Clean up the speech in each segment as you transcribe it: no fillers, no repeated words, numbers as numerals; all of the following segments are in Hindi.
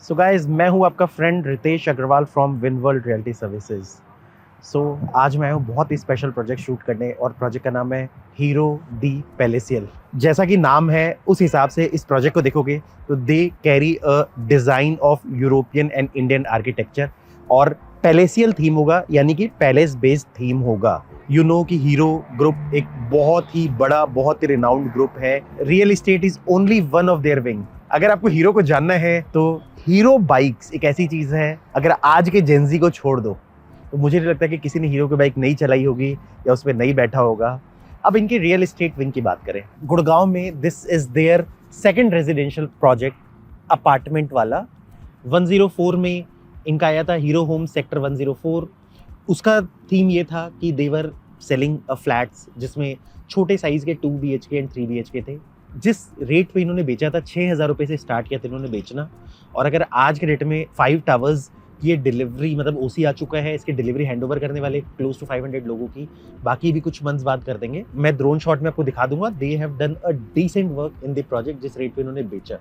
सो गाइज मैं हूँ आपका friend Ritesh Agrawal from win world reality services. So आज मैं हूँ बहुत ही स्पेशल प्रोजेक्ट शूट करने और प्रोजेक्ट का नाम है हीरो दी पैलेसियल। जैसा कि नाम है उस हिसाब से इस प्रोजेक्ट को देखोगे तो they carry a design of European and Indian architecture और पैलेसियल थीम होगा, यानी कि पैलेस बेस्ड थीम होगा। यू नो कि हीरो ग्रुप एक बहुत ही बड़ा, बहुत ही रिनाउंड ग्रुप है। Real estate is only one of their wing. अगर आपको हीरो को जानना है तो हीरो बाइक्स एक ऐसी चीज है, अगर आज के जेंजी को छोड़ दो तो मुझे नहीं लगता कि किसी ने हीरो की बाइक नहीं चलाई होगी या उस पर नहीं बैठा होगा। अब इनके रियल एस्टेट विंग की बात करें, गुड़गांव में this is their second residential project, apartment वाला। 104 में इनका आया था हीरो होम सेक्टर 104। उसका थीम ये था कि देवर सेलिंग अ फ्लैट्स जिसमें छोटे साइज के 2 BHK एंड 3 BHK थे। जिस रेट पे इन्होंने बेचा था, 6,000 रुपये से स्टार्ट किया था इन्होंने बेचना। और अगर आज के रेट में 5 टावर्स ये डिलीवरी, मतलब ओसी आ चुका है, इसकी डिलीवरी हैंडओवर करने वाले क्लोज टू 500 लोगों की, बाकी भी कुछ मंथ्स बाद कर देंगे। मैं ड्रोन शॉट में आपको दिखा दूंगा। They have done a decent work in the project जिस रेट पे इन्होंने बेचा।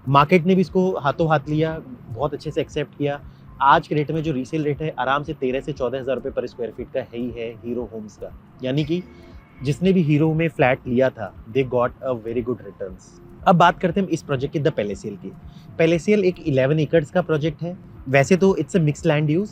मार्केट ने भी इसको हाथों हाथ लिया, बहुत अच्छे से एक्सेप्ट किया। आज के रेट में जो रीसेल रेट है आराम से 13 से 14,000 रुपये पर स्क्वायर फीट का है ही है हीरो होम्स का। यानी कि जिसने भी हीरो में फ्लैट लिया था they got a very good returns. अब बात करते हैं हम इस प्रोजेक्ट की, द पैलेसियल की। पैलेसियल एक 11 एकड़्स का प्रोजेक्ट है। वैसे तो it's a mix land use,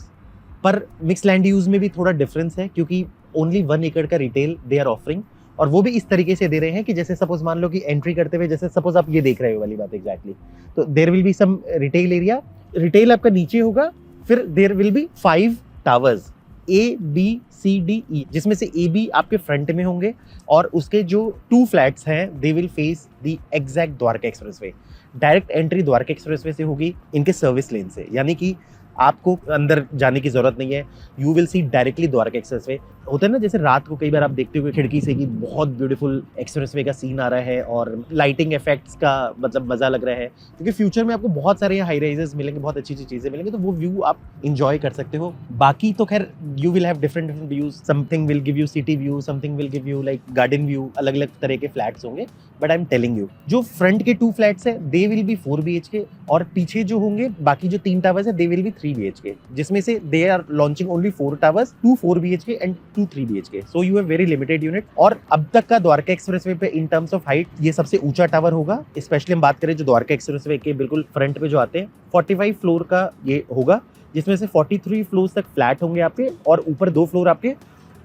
पर मिक्स लैंड यूज में भी थोड़ा डिफरेंस है क्योंकि ओनली 1 एकड़ का रिटेल दे आर ऑफरिंग। और वो भी इस तरीके से दे रहे हैं कि जैसे सपोज मान लो कि एंट्री करते हुए, जैसे सपोज आप ये देख रहे हो वाली बात एग्जैक्टली, तो there will be some retail area. Retail आपका नीचे होगा, फिर there will be 5 towers ABCDE, जिसमें से AB आपके फ्रंट में होंगे और उसके जो 2 फ्लैट्स हैं they will face the exact Dwarka expressway. Direct entry Dwarka expressway से होगी इनके सर्विस लेन से, यानी कि आपको अंदर जाने की जरूरत नहीं है। You will see directly Dwarka expressway. होता है ना, जैसे रात को कई बार आप देखते हो खिड़की से कि बहुत ब्यूटीफुल एक्सप्रेसवे का सीन आ रहा है और लाइटिंग इफेक्ट्स का मतलब मजा लग रहा है, क्योंकि फ्यूचर में आपको बहुत सारे यहाँ हाई राइजेस मिलेंगे, बहुत अच्छी अच्छी चीजें मिलेंगी, तो वो व्यू आप इंजॉय कर सकते हो। बाकी तो खैर you will have different different views. Something will give you city view, something will give you like garden view. अलग अलग तरह के फ्लैट्स होंगे, but I am telling you जो फ्रंट के 2 फ्लैट्स है दे विल बी 4 BHK और पीछे जो होंगे बाकी जो 3 टावर्स है दे विल बी 3 BHK, जिसमें से they are launching only 4 towers, 2 4 BHK and 2 3 BHK। So you have very limited unit. और अब तक का द्वारका एक्सप्रेसवे पे इन टर्म्स ऑफ हाइट ये सबसे ऊंचा टावर होगा। स्पेशली हम बात करें जो द्वारका एक्सप्रेसवे के बिल्कुल फ्रंट पे जो आते हैं, 45 फ्लोर का ये होगा, जिसमें से 43 फ्लोर्स तक फ्लैट होंगे आपके और ऊपर 2 फ्लोर आपके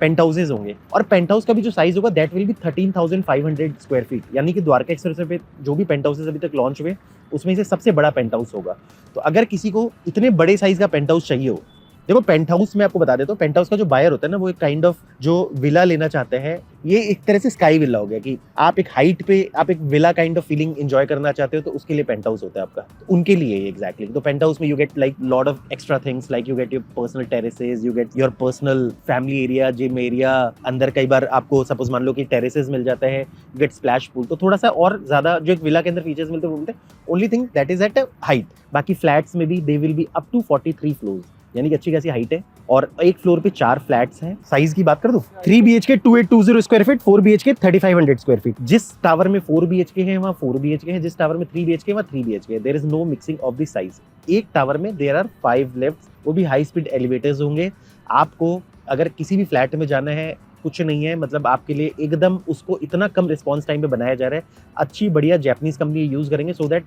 पेंट हाउसेज होंगे। और पेंट हाउस का भी जो साइज होगा that will be 13,500 square feet, यानी कि द्वारका एक्सप्रेसवे पे जो भी पेंट हाउसेज अभी तक लॉन्च हुए उसमें से सबसे बड़ा पेंट हाउस होगा। तो अगर किसी को इतने बड़े साइज का पेंट हाउस चाहिए हो, देखो पेंट हाउस में आपको बता देता हूँ, पेंट हाउस का जो बायर होता है ना, वो एक काइंड ऑफ जो विला लेना चाहते हैं, ये एक तरह से स्काई विला हो गया कि आप एक हाइट पे आप एक villa kind of feeling enjoy करना चाहते हो, तो उसके लिए पेंट हाउस होता है आपका। तो उनके लिए एग्जैक्टली तो पेंट हाउस में you get like lot of extra things, like you get your personal terraces, you get your personal family area, gym area. अंदर कई बार आपको सपोज मान लो कि टेरेसेस मिल जाते हैं, गेट स्प्लैश पूल, तो थोड़ा सा और ज्यादा जो एक विला के अंदर फीचर्स मिलते हैं वो मिलते हैं। Only thing that is at height. बाकी फ्लैट्स में भी they will be up to 43 floors, यानी कि अच्छी खासी हाइट है। और एक फ्लोर पे 4 फ्लैट्स हैं। साइज की बात कर दूं, 3 BHK 2820 square feet, 4 BHK 3500 square feet. जिस टावर में 4 BHK है वहाँ 4 BHK है, जिस टावर में 3 BHK है वहाँ 3 BHK है। There is no mixing of the size. एक टावर में देयर आर 5 लिफ्ट्स, वो भी हाई स्पीड एलिवेटर्स होंगे। आपको अगर किसी भी फ्लैट में जाना है, कुछ नहीं है, मतलब आपके लिए एकदम उसको इतना कम रिस्पॉन्स टाइम पे बनाया जा रहा है। अच्छी बढ़िया जापानीज कंपनी यूज करेंगे सो दैट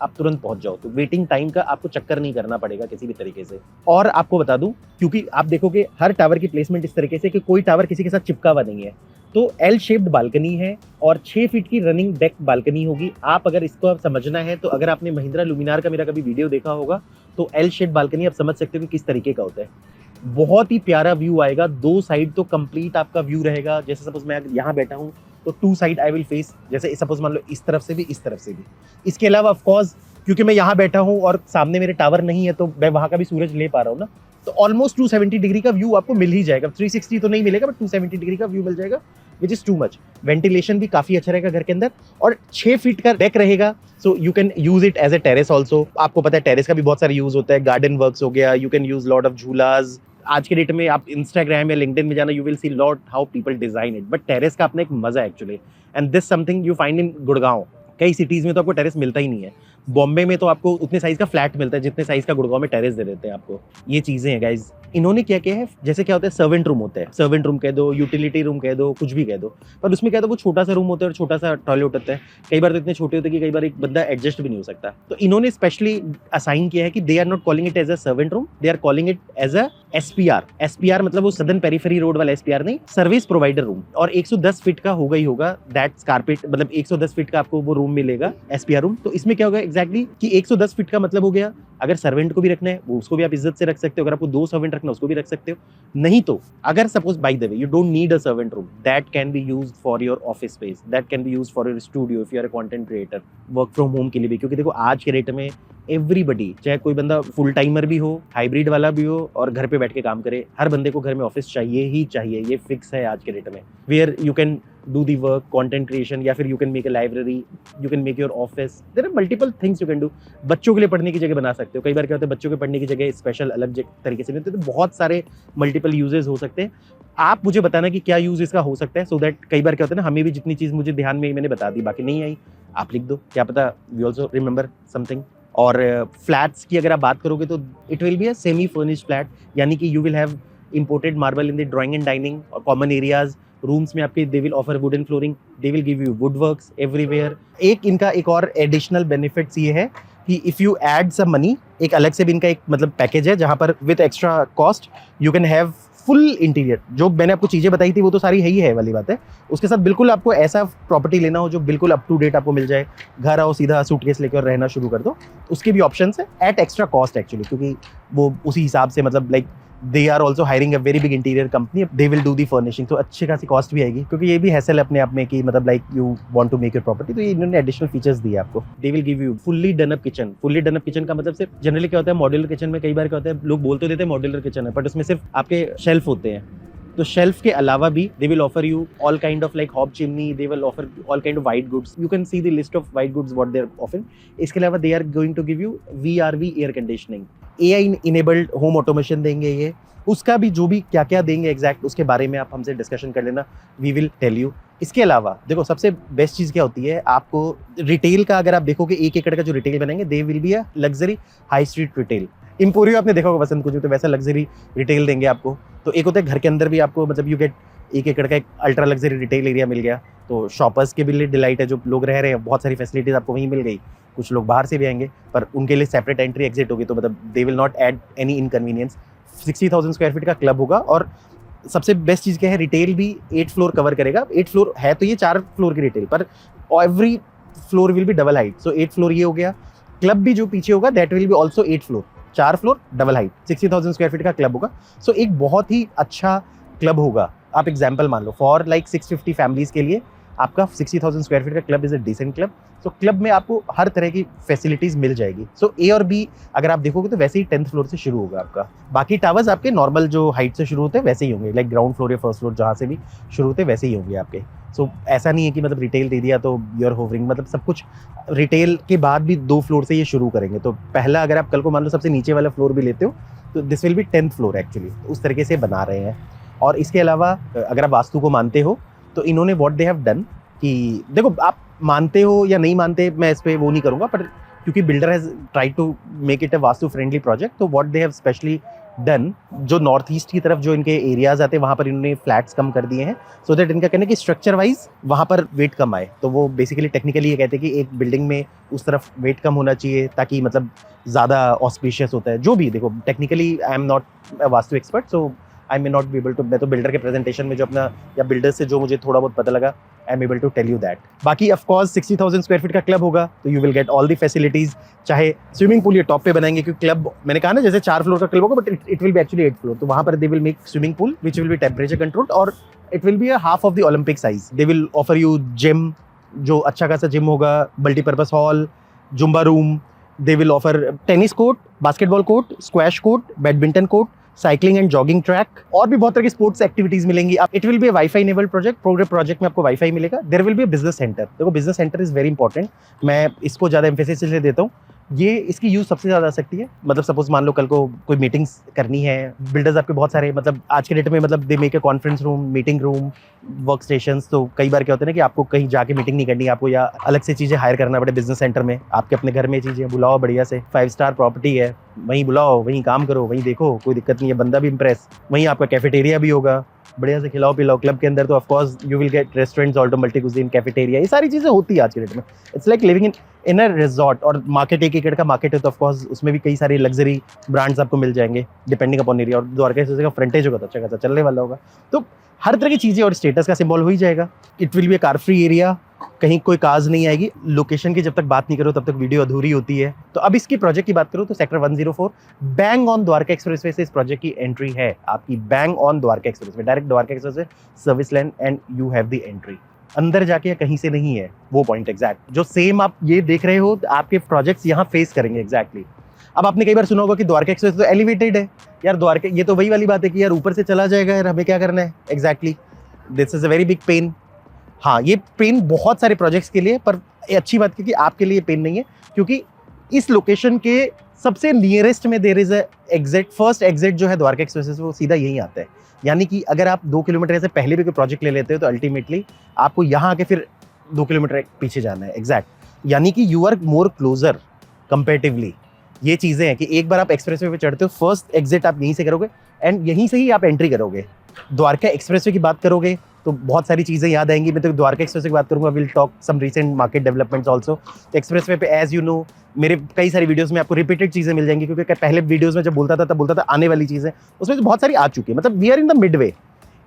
आप तुरंत पहुंच जाओ, तो वेटिंग टाइम का आपको चक्कर नहीं करना पड़ेगा किसी भी तरीके से। और आपको बता दूं, क्योंकि आप देखोगे हर टावर की प्लेसमेंट इस तरीके से कि कोई टावर किसी के साथ चिपका हुआ नहीं है, तो एल शेप्ड बालकनी है और 6 फीट की रनिंग डेक बालकनी होगी। आप अगर इसको आप समझना है तो अगर आपने महिंद्रा लुमिनार का मेरा कभी वीडियो देखा होगा तो एल शेप्ड बालकनी आप समझ सकते हो कि किस तरीके का होता है। बहुत ही प्यारा व्यू आएगा। 2 साइड तो कंप्लीट आपका व्यू रहेगा। जैसे सपोज मैं यहाँ बैठा हूँ तो 2 साइड आई विल फेस, जैसे सपोज मान लो इस तरफ से भी इस तरफ से भी। इसके अलावा ऑफ कोर्स क्योंकि मैं यहाँ बैठा हूँ और सामने मेरे टावर नहीं है तो मैं वहां का भी सूरज ले पा रहा हूँ ना, तो ऑलमोस्ट 270 डिग्री का व्यू आपको मिल ही जाएगा। 360 तो नहीं मिलेगा बट 270 डिग्री का व्यू मिल जाएगा, which is too much. Ventilation भी काफी अच्छा रहेगा घर के अंदर और 6 फीट का डेक रहेगा, so you can use it as a terrace also. आपको पता है टेरेस का भी बहुत सारा यूज होता है, गार्डन वर्क्स हो गया, you can use lot of झूलाज। आज के डेट में आप इंस्टाग्राम या लिंक्डइन में जाना, you will see lot how people design it, but terrace का अपना एक मजा है actually. And this something you find in Gurgaon. कई सिटीज में तो आपको टेरेस मिलता ही नहीं है, बॉम्बे में तो आपको उतने साइज का फ्लैट मिलता है जितने साइज का गुड़गांव में टेरेस दे देते हैं आपको। ये चीजें हैं गाइज। इन्होंने क्या किया है, जैसे क्या होता है सर्वेंट रूम होता है, सर्वेंट रूम कह दो, यूटिलिटी रूम कह दो, कुछ भी कह दो, पर उसमें क्या होता है वो छोटा सा रूम होता है और छोटा सा टॉयलेट होता है। कई बार तो इतने छोटे होते हैं कि कई बार एक बंदा एडजस्ट भी नहीं हो सकता। तो इन्होंने स्पेशली असाइन किया है कि they are not calling it as a servant room, they are calling it as a SPR. SPR मतलब वो सदर्न पेरिफेरी रोड वाला एसपीआर नहीं, सर्विस प्रोवाइडर रूम। और 110 फीट का होगा ही होगा, दैट्स कारपेट, मतलब 110 फीट का आपको वो रूम मिलेगा एसपीआर रूम। तो इसमें क्या होगा एग्जैक्टली कि 110 फीट का मतलब हो गया, अगर सर्वेंट को भी रखना है वो उसको भी आप इज्जत से रख सकते हो, अगर आपको 2 सर्वेंट रखना है उसको भी रख सकते हो। नहीं तो अगर suppose by the way you don't need a servant room, that can be used for your office space, that can be used for your studio if you are a content creator, work from home के लिए भी। क्योंकि देखो आज के रेट में एवरीबडी, चाहे कोई बंदा फुल टाइमर भी हो, हाइब्रिड वाला भी हो और घर पे बैठ के काम करे, हर बंदे को घर में ऑफिस चाहिए ही चाहिए। ये फिक्स है आज के रेट में, where you can do the work, content creation, या फिर you can make a library, you can make your office, there are multiple things you can do. बच्चों के लिए पढ़ने की जगह बना सकते हो। कई बार क्या होता है बच्चों के पढ़ने की जगह स्पेशल अलग तरीके से मिलते हैं, तो बहुत सारे मल्टीपल यूजेस हो सकते हैं। आप मुझे बताना कि क्या यूज इसका हो सकता है, सो दैट कई बार क्या होता है ना, हमें भी जितनी चीज मुझे ध्यान में आई मैंने बता दी, बाकी नहीं आई आप लिख दो, क्या पता वी ऑल्सो रिमेंबर समथिंग। और फ्लैट्स की अगर आप बात करोगे तो it will be a semi furnished flat, यानी कि you will have imported marble in the drawing and dining और कॉमन एरियाज। रूम्स में आपके they will offer wooden flooring, they will give you wood works everywhere. इनका एक और एडिशनल बेनिफिट्स ये है कि if you add some money, एक अलग से भी इनका एक मतलब पैकेज है जहां पर with extra cost you can have full interior. जो मैंने आपको चीजें बताई थी वो तो सारी है ही है वाली बात है, उसके साथ बिल्कुल आपको ऐसा प्रॉपर्टी लेना हो जो बिल्कुल अप टू डेट आपको मिल जाए, घर आओ सीधा सूटकेस लेकर रहना शुरू कर दो, उसके भी ऑप्शंस है एट एक्स्ट्रा कॉस्ट एक्चुअली, क्योंकि वो उसी हिसाब से मतलब like they are also hiring a very big interior company, they will do the furnishing, तो अच्छी खासी कॉस्ट भी आएगी, क्योंकि ये भी हैसल है अपने आप में कि मतलब like you want to make your property, तो ये इन्होंने एडिशनल फीचर्स दिए आपको। They will give you fully done up kitchen. Fully done up kitchen का मतलब सिर्फ जनरली क्या होता है मॉड्यूलर किचन में कई बार क्या होता है लोग बोल तो देते हैं मॉड्यूलर किचन है, बट उसमें सिर्फ आपके शेल्फ होते हैं। तो शेल्फ के अलावा भी they will offer you all kind of like hob chimney, they will offer all kind of white goods, you can see the list of white goods what they are offering. इसके अलावा they are going to give you VRV air conditioning, AI enabled home automation देंगे ये, उसका भी जो भी क्या क्या देंगे एग्जैक्ट उसके बारे में आप हमसे डिस्कशन कर लेना, वी विल टेल यू। इसके अलावा देखो सबसे बेस्ट चीज़ क्या होती है, आपको रिटेल का अगर आप देखोगे 1 एकड़ का जो रिटेल बनाएंगे, दे will be a luxury high street retail. Emporio आपने देखा होगा बसंत कुछ, तो वैसा लग्जरी रिटेल देंगे आपको। तो एक होता है घर के अंदर भी आपको मतलब यू गेट 1 एकड़ का एक अल्ट्रा लग्जरी रिटेल एरिया मिल गया, तो शॉपर्स के भी लिए डिलाइट है, जो लोग रह रहे हैं बहुत सारी फैसिलिटीज आपको वहीं मिल गई। कुछ लोग बाहर से भी आएंगे पर उनके लिए सेपरेट एंट्री एग्जिट होगी, तो मतलब they will not add any inconvenience. 60,000 square feet का क्लब होगा, और सबसे बेस्ट चीज़ क्या है, रिटेल भी 8 फ्लोर कवर करेगा। 8 फ्लोर है तो ये 4 फ्लोर की रिटेल, पर every floor will be double height, so 8 floor ये हो गया। क्लब भी जो पीछे होगा that will be also 8 floor, 4 floor double height, 60,000 square feet का क्लब होगा। सो एक बहुत ही अच्छा क्लब होगा। आप एग्जाम्पल मान लो फॉर लाइक 650 फैमिलीज के लिए आपका 60,000 स्क्वायर फीट का club is a decent club. So club में आपको हर तरह की फैसिलिटीज मिल जाएगी। सो ए और बी अगर आप देखोगे तो वैसे ही 10th फ्लोर से शुरू होगा आपका। बाकी टावर्स आपके नॉर्मल जो हाइट से शुरू होते हैं वैसे ही होंगे, लाइक ग्राउंड फ्लोर या फर्स्ट फ्लोर जहाँ से भी शुरू होते हैं वैसे ही होंगे आपके। सो ऐसा नहीं है कि मतलब रिटेल दे दिया तो यूर होवरिंग, मतलब सब कुछ रिटेल के बाद भी 2 फ्लोर से ये शुरू करेंगे। तो पहला अगर आप कल को मान लो सबसे नीचे वाला फ्लोर भी लेते हो तो this will be 10th floor actually, उस तरीके से बना रहे हैं। और इसके अलावा अगर आप वास्तु को मानते हो तो इन्होंने व्हाट दे हैव डन कि देखो आप मानते हो या नहीं मानते मैं इस पे वो नहीं करूँगा, पर क्योंकि builder has try to make it a vastu friendly project, तो what they have specially done, जो नॉर्थ ईस्ट की तरफ जो इनके एरियाज आते हैं वहाँ पर इन्होंने फ्लैट्स कम कर दिए हैं, सो दैट इनका कहना है कि स्ट्रक्चर वाइज वहाँ पर वेट कम आए। तो वो बेसिकली टेक्निकली ये कहते हैं कि एक बिल्डिंग में उस तरफ वेट कम होना चाहिए ताकि मतलब ज़्यादा ऑस्पिशियस होता है। जो भी देखो technically I am not vastu expert, so I may not be able to, मैं तो बिल्डर के प्रेजेंटेशन में जो अपना या बिल्डर से जो मुझे थोड़ा बहुत पता लगा I am able to tell you that. बाकी ऑफ कोर्स 60,000 स्क्वायर फीट का क्लब होगा तो you will get all the facilities, चाहे स्विमिंग पूल ये टॉप पे बनाएंगे क्योंकि क्लब मैंने कहा ना जैसे 4 फ्लोर का क्लब होगा but it will be actually 8 floor, तो वहाँ पर they will make swimming pool which will be temperature controlled और it will be a half of the Olympic size. They will offer you gym, जो अच्छा खासा जिम होगा, multipurpose hall, Zumba room, they will offer tennis court, basketball court, squash court, badminton court, cycling and jogging track, और भी बहुत तरह की स्पोर्ट्स एक्टिविटीज मिलेंगी। It will be a wifi enabled project, पूरे प्रोजेक्ट में आपको वाईफाई मिलेगा। There will be a business centre, देखो business centre is very important, मैं इसको ज़्यादा एम्फेसिस इसलिए देता हूँ ये इसकी यूज सबसे ज़्यादा आ सकती है, मतलब सपोज मान लो कल को कोई मीटिंग्स करनी है, बिल्डर्स आपके बहुत सारे मतलब आज के डेट में मतलब they make a conference room, meeting room, work stations. तो कई बार क्या होता है ना कि आपको कहीं जाके मीटिंग नहीं करनी, आपको या अलग से चीज़ें हायर करना पड़े बिजनेस सेंटर में, आपके अपने घर में चीज़ें बुलाओ, बढ़िया से 5 स्टार प्रॉपर्टी है, वहीं बुलाओ, वहीं काम करो, वहीं देखो, कोई दिक्कत नहीं है, बंदा भी इंप्रेस, वहीं आपका कैफेटेरिया भी होगा, बढ़िया से खिलाओ पिलाओ। क्लब के अंदर तो of course you will gate restaurants, Alto multi cuisine, cafeteria, ये सारी चीज़ें होती है आज के डेट में। It's like living in a resort. और मार्केट एक एकड़ का मार्केट है तो ऑफकोर्स उसमें भी कई सारे लग्जरी ब्रांड्स आपको मिल जाएंगे डिपेंडिंग अपॉन एरिया। और द्वारका एक्सप्रेस का फ्रंटेज होगा तो अच्छा खासा चलने वाला होगा, तो हर तरह की चीज़ें और स्टेटस का सिंबल हो ही जाएगा। It will be a car free area, कहीं कोई कार्स नहीं आएगी। लोकेशन की जब तक बात नहीं करो तब तक वीडियो अधूरी होती है। तो अब इसकी प्रोजेक्ट की बात करूँ तो sector 104 bang on Dwarka expressway से इस प्रोजेक्ट की एंट्री है आपकी, bang on Dwarka expressway, direct Dwarka expressway service line and you have the entry. अंदर जाके या कहीं से नहीं है वो पॉइंट एग्जैक्ट जो सेम आप ये देख रहे हो, आपके प्रोजेक्ट्स यहाँ फेस करेंगे एग्जैक्टली। अब आपने कई बार सुना होगा कि द्वारका एक्सप्रेस तो एलिवेटेड है यार, द्वारका ये तो वही वाली बात है कि यार ऊपर से चला जाएगा यार, हमें क्या करना है exactly. This is a very big pen. हाँ, ये पेन बहुत सारे प्रोजेक्ट्स के लिए, पर अच्छी बात है कि आपके लिए पेन नहीं है, क्योंकि इस लोकेशन के सबसे नियरेस्ट में there is exit, first exit जो है द्वारका एक्सप्रेस वो सीधा यहीं आता है। यानी कि अगर आप 2 किलोमीटर से पहले भी कोई प्रोजेक्ट ले लेते हो तो अल्टीमेटली आपको यहाँ आके फिर 2 किलोमीटर पीछे जाना है एग्जैक्ट। यानी कि you are more closer comparatively. ये चीज़ें हैं कि एक बार आप एक्सप्रेसवे पे चढ़ते हो, फर्स्ट एग्जिट आप यहीं से करोगे एंड यहीं से ही आप एंट्री करोगे। द्वारका एक्सप्रेसवे की बात करोगे तो बहुत सारी चीज़ें याद आएंगी। मैं तो द्वारका एक्सप्रेसवे की बात करूंगा, will talk some recent market developments also. Expressway पे एज यू नो मेरे कई सारी वीडियोस में आपको रिपीटेड चीज़ें मिल जाएंगी, क्योंकि पहले वीडियोस में जब बोलता था तब बोलता था आने वाली चीज़ें, उसमें तो बहुत सारी आ चुकी है। मतलब we are in the midway.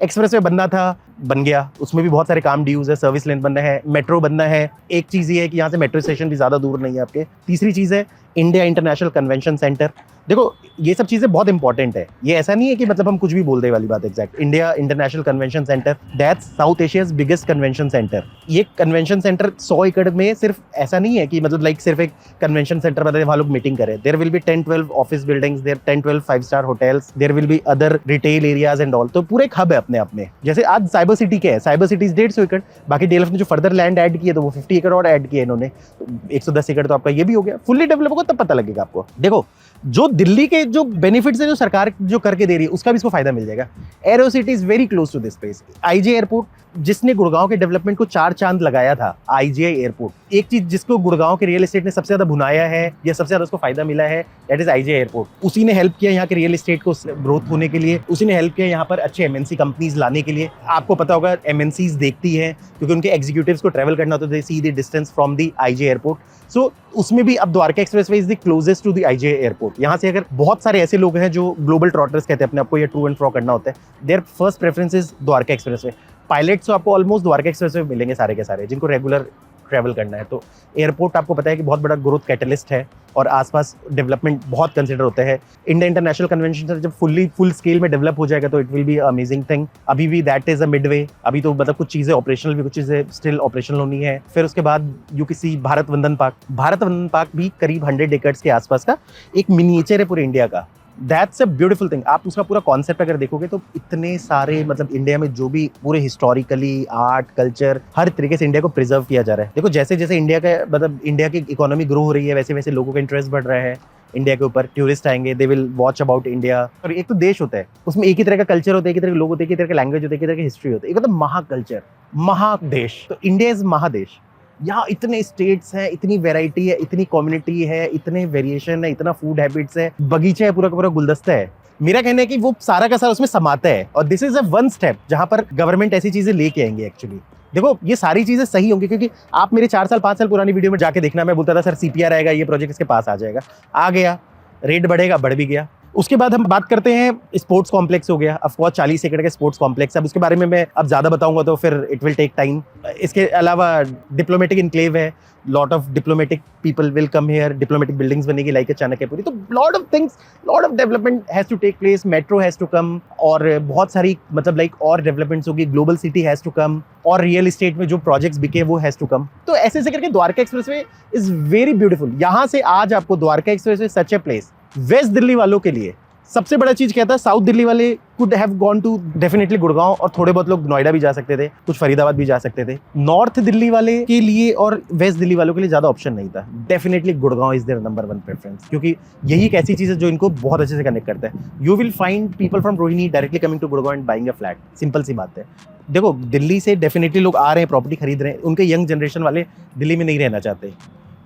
Expressway बनना था, बन गया, उसमें भी बहुत सारे काम ड्यूज है, सर्विस लेन बनना है, मेट्रो बनना है। एक चीज़ ये है कि यहाँ से मेट्रो स्टेशन भी ज़्यादा दूर नहीं है आपके। तीसरी चीज़ है इंडिया इंटरनेशनल कन्वेंशन सेंटर। देखो ये सब चीज़ें बहुत इंपॉर्टेंट है, ये ऐसा नहीं है कि मतलब हम कुछ भी बोल दे वाली बात। Exact India international convention centre, that's south Asia's biggest convention centre. ये कन्वेंशन सेंटर 100 एकड़ में सिर्फ ऐसा नहीं है कि मतलब लाइक सिर्फ एक कन्वेंशन सेंटर बता वहाँ लोग मीटिंग करें। There will be 10-12 office buildings, there 10-12 five star hotels, there will be other retail areas and all. तो पूरे एक हब है अपने आप में। जैसे आज साइबर सिटी क्या है, साइबर सिटी 150 एकड़, बाकी DLF ने जो फर्दर लैंड ऐड की है तो वो 50 एकड़ और ऐड किए इन्होंने, तो 110 एकड़ तो आपका ये भी हो गया। फुल्ली डेवलप होगा तब पता लगेगा आपको। देखो जो दिल्ली के जो बेनिफिट्स है जो सरकार जो करके दे रही है उसका भी इसको फायदा मिल जाएगा। Aero city is very close to this place. IGI airport जिसने गुड़गांव के डेवलपमेंट को 4 चांद लगाया था, IGI एयरपोर्ट। एक चीज जिसको गुड़गांव के रियल एस्टेट ने सबसे ज्यादा भुनाया है या सबसे ज्यादा उसको फायदा मिला है, दैट इज IGI एयरपोर्ट। उसी ने हेल्प किया यहाँ के रियल एस्टेट को ग्रोथ होने के लिए, उसी ने हेल्प किया यहाँ पर अच्छे MNC कंपनीज लाने के लिए। आपको पता होगा MNCs देखती है क्योंकि उनके एग्जीक्यूटिव्स को ट्रैवल करना होता है, they see the distance from the IGI airport. So उसमें भी अब Dwarka expressway is the closest to the IGI airport. यहाँ से अगर बहुत सारे ऐसे लोग हैं जो ग्लोबल ट्रॉटर्स कहते हैं अपने आपको, या ट्रू एंड फ्रो करना होता है, their first preference is Dwarka expressway. Pilots तो आपको ऑलमोस्ट द्वारका एक्सप्रेसवे मिलेंगे सारे के सारे, जिनको रेगुलर ट्रैवल करना है। तो एयरपोर्ट आपको पता है कि बहुत बड़ा ग्रोथ कैटलिस्ट है और आसपास डेवलपमेंट बहुत कंसिडर होते हैं। इंडिया इंटरनेशनल कन्वेंशन सेंटर जब फुल स्केल में डेवलप हो जाएगा तो it will be amazing thing. अभी भी दैट इज अ मिडवे। अभी तो मतलब कुछ चीज़ें ऑपरेशनल भी, कुछ चीज़ें स्टिल ऑपरेशनल होनी है। फिर उसके बाद UKC भारत वंदन पार्क भी करीब 100 एकड़ के आसपास का एक मिनिएचर है पूरे इंडिया का। That's a beautiful thing. आप उसका पूरा कॉन्सेप्ट अगर देखोगे तो इतने सारे मतलब इंडिया में जो भी पूरे हिस्टोरिकली आर्ट कल्चर हर तरीके से इंडिया को प्रिजर्व किया जा रहा है। देखो जैसे जैसे इंडिया का मतलब इंडिया की इकोनॉमी ग्रो हो रही है वैसे वैसे लोगों का इंटरेस्ट बढ़ रहा है इंडिया के ऊपर। टूरिस्ट आएंगे, they will watch about India. और एक तो देश होता है उसमें एक ही तरह का कल्चर होता है, एक ही तरह के लोग होते हैं, एक ही तरह का लैंग्वेज होता है, एक ही तरह की हिस्ट्री होती है। एक मतलब महाकल्चर, महादेश। तो इंडिया इज महादेश। यहाँ इतने स्टेट्स हैं, इतनी वैरायटी है, इतनी कम्युनिटी है, इतने वेरिएशन है, इतना फूड हैबिट्स है, बगीचा है, पूरा का पूरा गुलदस्ता है। मेरा कहना है कि वो सारा का सारा उसमें समाता है और this is a one step जहां पर गवर्नमेंट ऐसी चीजें लेके आएंगे। एक्चुअली देखो ये सारी चीजें सही होंगी क्योंकि आप मेरे 4 साल 5 साल पुरानी वीडियो में जाके देखना, मैं बोलता था सर CPR आएगा, ये प्रोजेक्ट इसके पास आ जाएगा, आ गया, रेट बढ़ेगा, बढ़ भी गया। उसके बाद हम बात करते हैं स्पोर्ट्स कॉम्प्लेक्स हो गया। ऑफकोर्स 40 एकड़ का स्पोर्ट्स कॉम्प्लेक्स। अब उसके बारे में मैं अब ज़्यादा बताऊंगा तो फिर इट विल टेक टाइम। इसके अलावा डिप्लोमेटिक इनक्लेव है, lot of diplomatic people will come here, diplomatic buildings बनेगी लाइक चाणक्यपुरी। तो lot of things, lot of development has to take place, metro has to come और बहुत सारी मतलब लाइक और डेवलपमेंट्स होगी, global city has to come और रियल एस्टेट में जो प्रोजेक्ट्स बिके वो हैज़ टू कम। तो ऐसे ऐसे करके Dwarka expressway is very beautiful. यहाँ से आज आपको Dwarka expressway such a place west Delhi वालों के लिए सबसे बड़ा चीज क्या था, साउथ दिल्ली वाले could have gone to definitely Gurgaon, और थोड़े बहुत लोग नोएडा भी जा सकते थे, कुछ फरीदाबाद भी जा सकते थे। नॉर्थ दिल्ली वाले के लिए और वेस्ट दिल्ली वालों के लिए ज्यादा ऑप्शन नहीं था। Definitely Gurgaon is there number 1 preference, क्योंकि यही एक ऐसी चीज है जो इनको बहुत अच्छे से कनेक्ट करता है। You will find people from Rohini directly coming to Gurgaon and buying a flat. Simple सी बात है। देखो, दिल्ली से डेफिनेटली लोग आ रहे हैं, प्रॉपर्टी खरीद रहे हैं, उनके यंग जनरेशन वाले दिल्ली में नहीं रहना चाहते,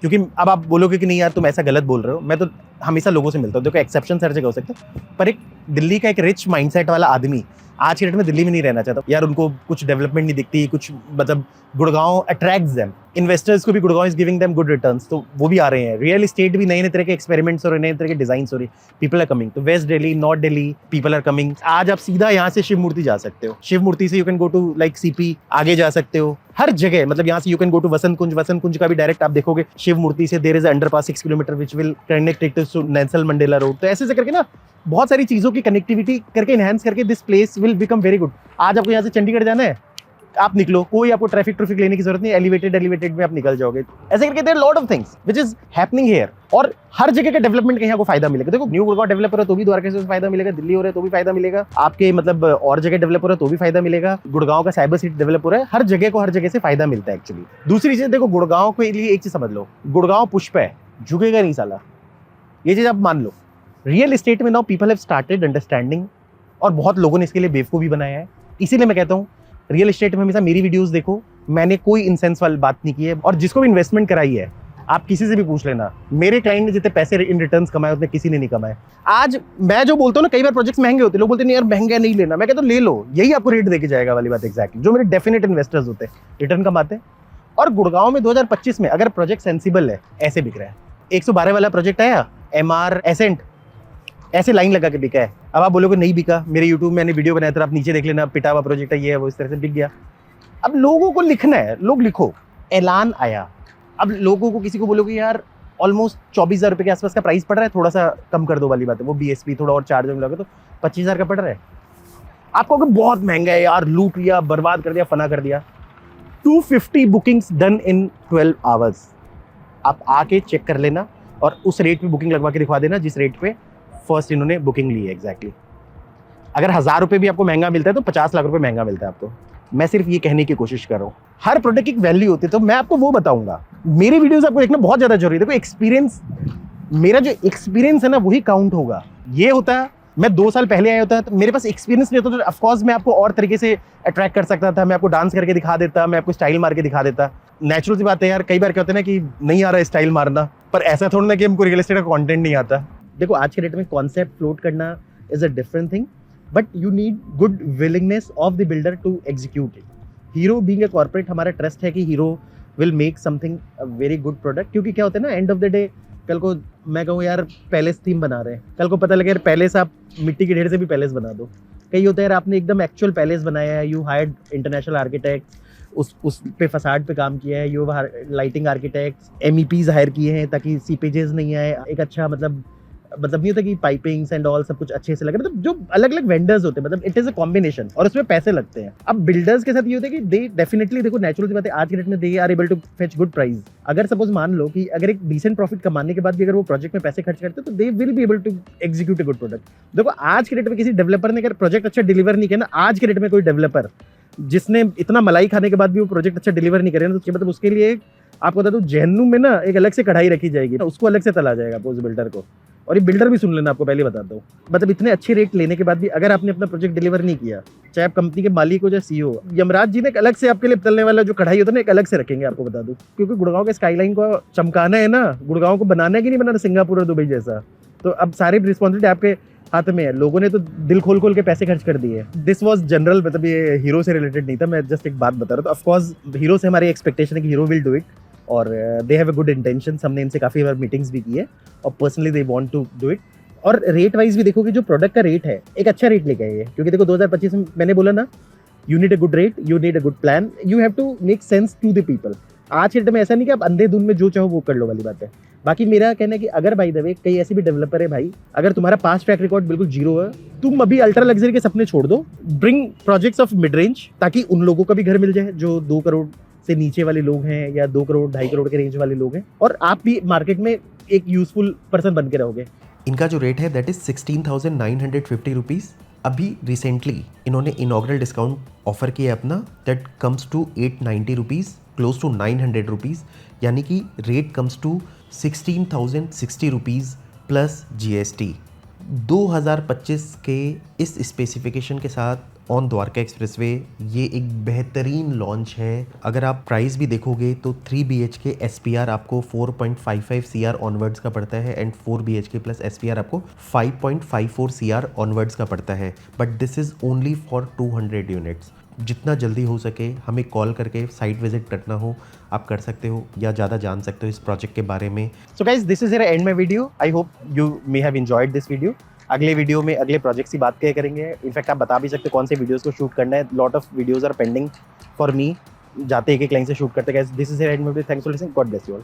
क्योंकि अब आप बोलोगे कि नहीं यार तुम ऐसा गलत बोल रहे हो। मैं तो हमेशा लोगों से मिलता हूँ, देखो एक्सेप्शन हर जगह हो सकता है, पर एक दिल्ली का एक रिच माइंडसेट वाला आदमी आज के डेट में दिल्ली में नहीं रहना चाहता यार। उनको कुछ डेवलपमेंट नहीं दिखती, कुछ मतलब गुड़गांव अट्रैक्ट्स देम, इन्वेस्टर्स को भी Gurgaon is giving them good returns, तो वो भी आ रहे हैं। रियल एस्टेट भी नए नए तरह के एक्सपेरिमेंट्स हो रहे, नए तरह के डिजाइन हो रही, पीपल आर कमिंग। तो west Delhi, north Delhi, people are coming. आज आप सीधा यहाँ से शिव मूर्ति जा सकते हो, शिव मूर्ति से you can go to like CP, आगे जा सकते हो हर जगह। मतलब यहाँ से you can go to Vasant Kunj का भी डायरेक्ट आप देखोगे शिव मूर्ति से there is underpass 6 kilometre which will connect to Nelson Mandela road. तो ऐसे करके ना बहुत सारी चीजों की कनेक्टिविटी करके एनहांस करके this place will become very good. आज आपको यहाँ से चंडीगढ़ जाना है, आप निकलो, कोई आपको ट्रैफिक लेने की जरूरत नहीं, एलिवेटेड में आप निकल जाओगे। ऐसे करके there lot of things which is happening here, और हर जगह का डेवलपमेंट कहीं आपको फायदा मिलेगा। देखो, न्यू गुड़गांव डेवलपर है तो भी द्वारका से फायदा मिलेगा, दिल्ली हो रहा है तो भी फायदा मिलेगा, आपके मतलब और जगह डेवलपर है तो भी फायदा मिलेगा, गुड़गांव का साइबर सिटी डेवलपर है, हर जगह से फायदा मिलता है एक्चुअली। दूसरी चीज देखो, गुड़गांव के लिए एक चीज समझ लो, गुड़गांव पुष्प है, झुकेगा नहीं साला, ये चीज आप मान लो। रियल एस्टेट में now people have started understanding, और बहुत लोगों ने इसके लिए बेवकूफ भी बनाया है। इसीलिए मैं कहता हूँ रियल एस्टेट में हमेशा मेरी वीडियोस देखो, मैंने कोई इंसेंस वाली बात नहीं की है, और जिसको भी इन्वेस्टमेंट कराई है आप किसी से भी पूछ लेना, मेरे क्लाइंट ने जितने पैसे इन रिटर्न्स कमाए उतने किसी ने नहीं कमाए। आज मैं जो बोलता हूँ ना, कई बार प्रोजेक्ट्स महंगे होते हैं, लोग बोलते हैं नहीं यार महंगा नहीं लेना, मैं कहता हूँ ले लो, यही आपको रेट देके जाएगा वाली बात एग्जैक्टली। जो मेरे डेफिनेट इन्वेस्टर्स होते हैं रिटर्न कमाते हैं। और गुड़गांव में 2025 में अगर प्रोजेक्ट सेंसिबल है, ऐसे बिक रहा है, 112 वाला प्रोजेक्ट आया MR एसेंट, ऐसे लाइन लगा के बिका है। अब आप बोलोगे नहीं बिका, मेरे यूट्यूब में मैंने वीडियो बनाया था, आप नीचे देख लेना, पिटा हुआ प्रोजेक्ट है, ये है वो, इस तरह से बिक गया। अब लोगों को लिखना है, लोग लिखो, ऐलान आया। अब लोगों को किसी को बोलोगे यार ऑलमोस्ट 24,000 रुपये के आसपास का प्राइस पड़ रहा है, थोड़ा सा कम कर दो वाली बात है, वो BSP थोड़ा और चार्ज लगे तो 25,000 का पड़ रहा है। आपको अगर बहुत महंगा है यार, लूट लिया, बर्बाद कर दिया, फना कर दिया। 250 बुकिंग्स डन इन 12 आवर्स। आप आके चेक कर लेना और उस रेट पे बुकिंग लगवा के दिखवा देना जिस रेट पे फर्स्ट इन्होंने बुकिंग ली है एग्जैक्टली। अगर 1,000 रुपये भी आपको महंगा मिलता है तो 50 लाख रुपए महंगा मिलता है आपको। मैं सिर्फ ये कहने की कोशिश कर रहा हूँ, हर प्रोडक्ट की वैल्यू होती है, तो मैं आपको वो बताऊंगा। मेरी वीडियोस आपको देखना बहुत ज्यादा जरूरी है। देखो एक्सपीरियंस, मेरा जो एक्सपीरियंस है ना वही काउंट होगा। ये होता है मैं 2 साल पहले आया होता तो मेरे पास एक्सपीरियंस नहीं होता, तो ऑफकोर्स मैं आपको और तरीके से अट्रैक्ट कर सकता था, मैं आपको डांस करके दिखा देता, मैं आपको स्टाइल मार के दिखा देता। नेचुरल सी बात है यार, कई बार क्या होता है ना कि नहीं आ रहा है स्टाइल मारना, पर ऐसा थोड़ा ना कि हमको रियल एस्टेट का कंटेंट नहीं आता। देखो आज के डेट में कॉन्सेप्ट फ्लोट करना is a different thing, but you need good willingness of the builder to execute it. Hero being a corporate, हमारा ट्रस्ट है कि Hero will make something a very good product. क्योंकि क्या होता है ना, एंड ऑफ द डे कल को मैं कहूँ यार पैलेस थीम बना रहे हैं, कल को पता लगे यार पैलेस आप मिट्टी के ढेर से भी पैलेस बना दो। कई होता है यार आपने एकदम एक्चुअल पैलेस बनाया है, यू हायर्ड इंटरनेशनल आर्किटेक्ट, उस पे फसाड पे काम किया है, you lighting architects, MEPs hire किए हैं ताकि सीपेजेस नहीं आए, एक अच्छा मतलब नहीं होता कि पाइपिंग्स एंड ऑल सब कुछ अच्छे से लगे, मतलब जो अलग अलग वेंडर्स होते हैं, मतलब इट इज अ कॉम्बिनेशन, और उसमें पैसे लगते हैं। अब बिल्डर्स के साथ ये होता है कि दे डेफिनेटली, देखो नेचुरल सी बात है, आज के डेट में they are able to fetch good price. अगर सपोज मान लो कि अगर एक डिसेंट प्रॉफिट कमाने के बाद भी अगर वो प्रोजेक्ट में पैसे खर्च करते हैं तो they will be able to execute a good product. देखो आज के डेट में किसी डेवलपर ने अगर प्रोजेक्ट अच्छा डिलीवर नहीं किया ना, आज के डेट में कोई डेवलपर जिसने इतना मलाई खाने के बाद भी वो प्रोजेक्ट अच्छा डिलीवर नहीं करे ना, तो मतलब उसके लिए आपको बता दूं जहन्नुम में ना एक अलग से कढ़ाई रखी जाएगी, उसको अलग से तला जाएगा उस बिल्डर को। और ये बिल्डर भी सुन लेना, आपको पहले बताता हूँ, मतलब इतने अच्छे रेट लेने के बाद भी अगर आपने अपना प्रोजेक्ट डिलीवर नहीं किया, चाहे आप कंपनी के मालिक हो या CEO, यमराज जी ने एक अलग से आपके लिए तलने वाला जो कढ़ाई होता है ना, एक अलग से रखेंगे, आपको बता दूं। क्योंकि गुड़गांव के स्काईलाइन को चमकाना है ना, गुड़गांव को बनाना है कि नहीं बनाना सिंगापुर और दुबई जैसा, तो अब सारी रिस्पॉन्सिबिलिटी आपके हाथ में है। लोगों ने तो दिल खोल खोल के पैसे खर्च कर दिए। दिस वाज जनरल, मतलब ये हीरो से रिलेटेड नहीं था, मैं जस्ट एक बात बता रहा था। ऑफ कोर्स हीरो से हमारी एक्सपेक्टेशन है कि हीरो विल डू इट, और they have a good intention. हमने इनसे काफ़ी बार मीटिंग्स भी की है और personally they want to do it. और रेट वाइज भी देखोगे जो प्रोडक्ट का रेट है, एक अच्छा रेट लेके आइए, क्योंकि देखो 2025 में मैंने बोला ना, you need a good rate, you need a good plan, you have to make sense to the people. आज के डेट में ऐसा नहीं कि आप अंधेधुंध में जो चाहो वो कर लो वाली बात है। बाकी मेरा कहना है कि अगर बाय द वे कई ऐसे भी डेवलपर है भाई, अगर तुम्हारा पास्ट ट्रैक रिकॉर्ड बिल्कुल जीरो है, तुम अभी अल्ट्रा लग्जरी के सपने छोड़ दो, bring projects of mid range, ताकि उन लोगों का भी घर मिल जाए जो 2 करोड़ से नीचे वाले लोग हैं या 2 करोड़ 2.5 करोड़ के रेंज वाले लोग हैं, और आप भी मार्केट में एक यूजफुल पर्सन बन के रहोगे। इनका जो रेट है दैट इज़ 16,950 रुपीज़। अभी रिसेंटली इन्होंने इनॉग्रल डिस्काउंट ऑफर किया अपना, that comes to 890 rupees, close to 900 rupees, यानी कि rate comes to 16,060 rupees plus GST। 2025 के इस स्पेसिफिकेशन के साथ ऑन द्वारका एक्सप्रेसवे ये एक बेहतरीन लॉन्च है। अगर आप प्राइस भी देखोगे तो 3 BHK SPR आपको 4.55 CR ऑनवर्ड्स का पड़ता है एंड 4 BHK प्लस SPR आपको 5.54 CR ऑनवर्ड्स का पड़ता है, but this is only for 200 units. जितना जल्दी हो सके हमें कॉल करके साइट विजिट करना हो आप कर सकते हो, या ज़्यादा जान सकते हो इस प्रोजेक्ट के बारे में। So guys, this is here end my video. I hope you may have enjoyed this video. अगले वीडियो में अगले प्रोजेक्ट्स की बात क्या करेंगे। इनफैक्ट आप बता भी सकते हो कौन से वीडियोस को शूट करना है। Lot of videos are pending for me, जाते एक एक लाइन से शूट करते। Guys, this is end video. Thanks for listening. God bless you all.